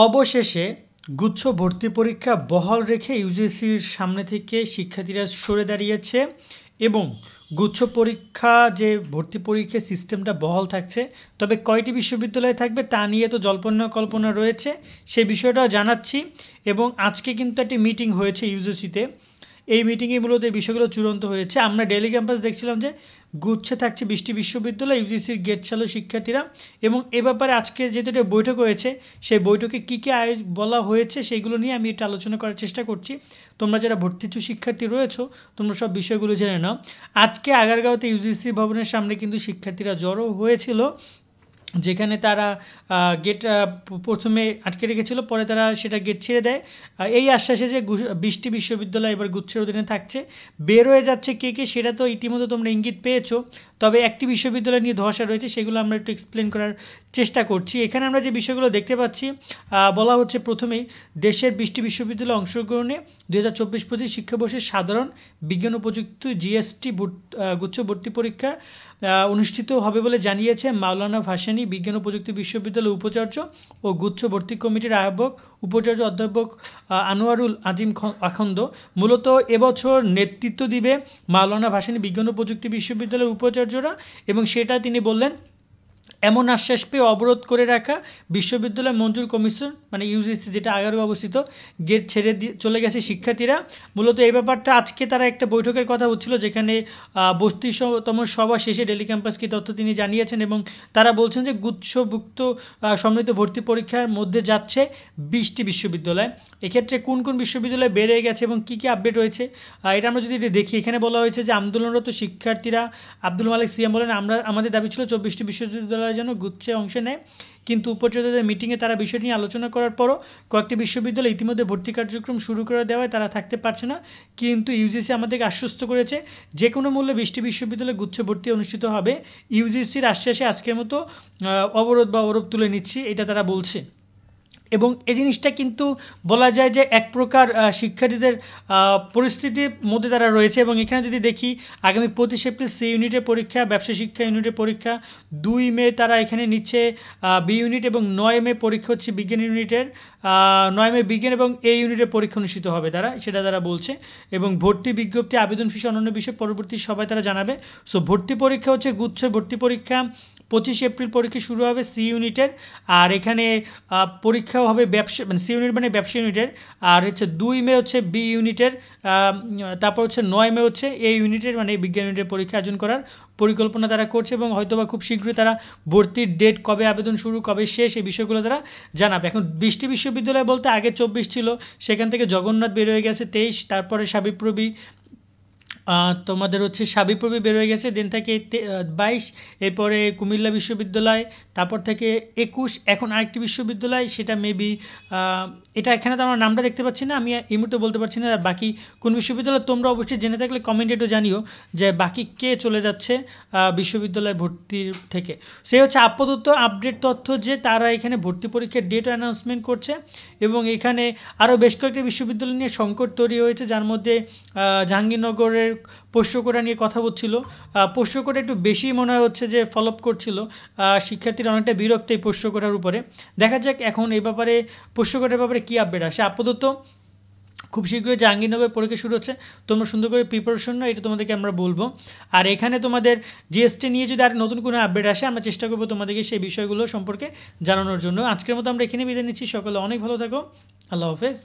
অবশেষে গুচ্ছ ভর্তি পরীক্ষা বহাল রেখে ইউজিসির সামনে থেকে শিক্ষার্থীরা সরে দাঁড়িয়েছে এবং গুচ্ছ পরীক্ষা যে ভর্তি পরীক্ষার সিস্টেমটা বহাল থাকছে, তবে কয়টি বিশ্ববিদ্যালয়ে থাকবে তা নিয়ে তো জল্পনা কল্পনা রয়েছে, সেই বিষয়টাও জানাচ্ছি। এবং আজকে কিন্তু একটি মিটিং হয়েছে ইউজিসিতে, এই মিটিংয়ে মূলত এই বিষয়গুলো চূড়ান্ত হয়েছে। আমরা ডেইলি ক্যাম্পাস দেখছিলাম যে গুচ্ছে থাকছে 20টি বিশ্ববিদ্যালয়, ইউজিসির গেট চালু শিক্ষার্থীরা, এবং এ ব্যাপারে আজকে যেহেতু একটা বৈঠক হয়েছে, সেই বৈঠকে কী কী বলা হয়েছে সেগুলো নিয়ে আমি এটা আলোচনা করার চেষ্টা করছি। তোমরা যারা ভর্তিচ্ছু শিক্ষার্থী রয়েছো তোমরা সব বিষয়গুলো জেনে নাও। আজকে আগারগাঁওতে ইউজিসি ভবনের সামনে কিন্তু শিক্ষার্থীরা জড়ো হয়েছিল, যেখানে তারা গেট প্রথমে আটকে রেখেছিল, পরে তারা সেটা গেট ছেড়ে দেয় এই আশ্বাসে যে 20টি বিশ্ববিদ্যালয় এবার গুচ্ছের অধীনে থাকছে। বের হয়ে যাচ্ছে কে কে সেটা তো ইতিমধ্যে তোমরা ইঙ্গিত পেয়েছো, তবে একটি বিশ্ববিদ্যালয় নিয়ে ধোঁয়াশা রয়েছে, সেগুলো আমরা একটু এক্সপ্লেন করার চেষ্টা করছি। এখানে আমরা যে বিষয়গুলো দেখতে পাচ্ছি, বলা হচ্ছে প্রথমেই দেশের 20টি বিশ্ববিদ্যালয় অংশগ্রহণে 2024-25 শিক্ষাবর্ষের সাধারণ বিজ্ঞান ও প্রযুক্তি জিএসটি গুচ্ছ ভর্তি পরীক্ষা অনুষ্ঠিত হবে বলে জানিয়েছে মাওলানা ভাসানী বিজ্ঞান ও প্রযুক্তি বিশ্ববিদ্যালয়ের উপাচার্য ও গুচ্ছ ভর্তি কমিটির আহ্বায়ক উপাচার্য অধ্যাপক আনোয়ারুল আজিম আখন্দ। মূলত এবছর নেতৃত্ব দিবে মাওলানা ভাসানী বিজ্ঞান ও প্রযুক্তি বিশ্ববিদ্যালয়ের উপাচার্যরা, এবং সেটা তিনি বললেন এমন আশ্বাস পেয়ে অবরোধ করে রাখা বিশ্ববিদ্যালয় মঞ্জুর কমিশন মানে ইউজিসি, যেটা আগারগাঁও অবস্থিত, গেট ছেড়ে দিয়ে চলে গেছে শিক্ষার্থীরা। মূলত এই ব্যাপারটা আজকে তারা একটা বৈঠকের কথা হচ্ছিল, যেখানে 32তম সভা শেষে ডেলি ক্যাম্পাসকে তথ্য তিনি জানিয়েছেন, এবং তারা বলছেন যে গুচ্ছভুক্ত সম্মিলিত ভর্তি পরীক্ষার মধ্যে যাচ্ছে 20টি বিশ্ববিদ্যালয়। এক্ষেত্রে কোন কোন বিশ্ববিদ্যালয় বেড়ে গেছে এবং কী কী আপডেট হয়েছে এটা আমরা যদি দেখি, এখানে বলা হয়েছে যে আন্দোলনরত শিক্ষার্থীরা আব্দুল মালিক সিয়াম বলেন, আমাদের দাবি ছিল 24টি বিশ্ববিদ্যালয় যেন গুচ্ছে অংশে নেয়, কিন্তু উপাচার্যদের মিটিংয়ে তারা বিষয় নিয়ে আলোচনা করার পরও কয়েকটি বিশ্ববিদ্যালয় ইতিমধ্যে ভর্তি কার্যক্রম শুরু করে দেওয়ায় তারা থাকতে পারছে না। কিন্তু ইউজিসি আমাদেরকে আশ্বস্ত করেছে যে কোনো মূল্যে 20টি বিশ্ববিদ্যালয়ে গুচ্ছে ভর্তি অনুষ্ঠিত হবে। ইউজিসির আশ্বাসে আজকের মতো অবরোধ বা অরোধ তুলে নিচ্ছি, এটা তারা বলছে। এবং এই জিনিসটা কিন্তু বলা যায় যে এক প্রকার শিক্ষার্থীদের পরিস্থিতির মধ্যে তারা রয়েছে। এবং এখানে যদি দেখি, আগামী 25 এপ্রিল সি ইউনিটের পরীক্ষা, ব্যবসা শিক্ষা ইউনিটের পরীক্ষা, 2 মে তারা এখানে নিচ্ছে বি ইউনিট, এবং 9 মে পরীক্ষা হচ্ছে বিজ্ঞান ইউনিটের, 9 মে বিজ্ঞান এবং এ ইউনিটের পরীক্ষা অনুষ্ঠিত হবে সেটা তারা বলছে। এবং ভর্তি বিজ্ঞপ্তি, আবেদন ফিস, অন্যান্য বিষয় পরবর্তী সভায় তারা জানাবে। সো ভর্তি পরীক্ষা হচ্ছে গুচ্ছের ভর্তি পরীক্ষা 25 এপ্রিল পরীক্ষা শুরু হবে সি ইউনিটের, আর এখানে পরীক্ষাও হবে ব্যবসা মানে সি ইউনিট মানে ব্যবসা ইউনিটের, আর হচ্ছে 2 মে হচ্ছে বি ইউনিটের, তারপর হচ্ছে 9 মে হচ্ছে এ ইউনিটের মানে বিজ্ঞান ইউনিটের পরীক্ষা আয়োজন করার পরিকল্পনা তারা করছে, এবং হয়তোবা খুব শীঘ্রই তারা ভর্তির ডেট, কবে আবেদন শুরু কবে শেষ, এই বিষয়গুলো তারা জানাবে। এখন 20টি বিশ্ববিদ্যালয় বলতে আগে 24 ছিল, সেখান থেকে জগন্নাথ বের হয়ে গেছে 23, তারপরে সাবিপ্রবি তোমাদের হচ্ছে সাবিপ্রবি বের হয়ে গেছে, দেন থেকে 22, এরপরে কুমিল্লা বিশ্ববিদ্যালয়, তারপর থেকে 21, এখন আরেকটি বিশ্ববিদ্যালয়, সেটা মেবি এটা এখানে তো আমার নামটা দেখতে পাচ্ছি না, আমি এই মুহূর্তে বলতে পারছি না। আর বাকি কোন বিশ্ববিদ্যালয় তোমরা অবশ্যই জেনে থাকলে কমেন্টে একটু জানিও যে বাকি কে চলে যাচ্ছে বিশ্ববিদ্যালয় ভর্তির থেকে। সেই হচ্ছে আপাতত আপডেট তথ্য যে তারা এখানে ভর্তি পরীক্ষার ডেট অ্যানাউন্সমেন্ট করছে, এবং এখানে আরও বেশ কয়েকটি বিশ্ববিদ্যালয় নিয়ে সংকট তৈরি হয়েছে, যার মধ্যে জাহাঙ্গীরনগরের পোষ্যকোটা নিয়ে কথা হচ্ছিল। পোষ্যকোটা একটু বেশি মনে হচ্ছে যে ফলো আপ করছিল, শিক্ষার্থীরা অনেকটা বিরক্ত এই পোষ্যকোটার উপরে। দেখা যাক এখন এই ব্যাপারে পোষ্যকোটার ব্যাপারে কী আপডেট আসে। আপাতত খুব শীঘ্রই জাহাঙ্গীরনগর পরীক্ষা শুরু হচ্ছে, তোমরা সুন্দর করে প্রিপারেশন নাও, এটা তোমাদেরকে আমরা বলবো। আর এখানে তোমাদের জিএসটি নিয়ে যদি আর নতুন কোনো আপডেট আসে, আমরা চেষ্টা করবো তোমাদেরকে সেই বিষয়গুলো সম্পর্কে জানানোর জন্য। আজকের মতো আমরা এখানে বিদায় নিচ্ছি, সকলে অনেক ভালো থাকো, আল্লাহ হাফেজ।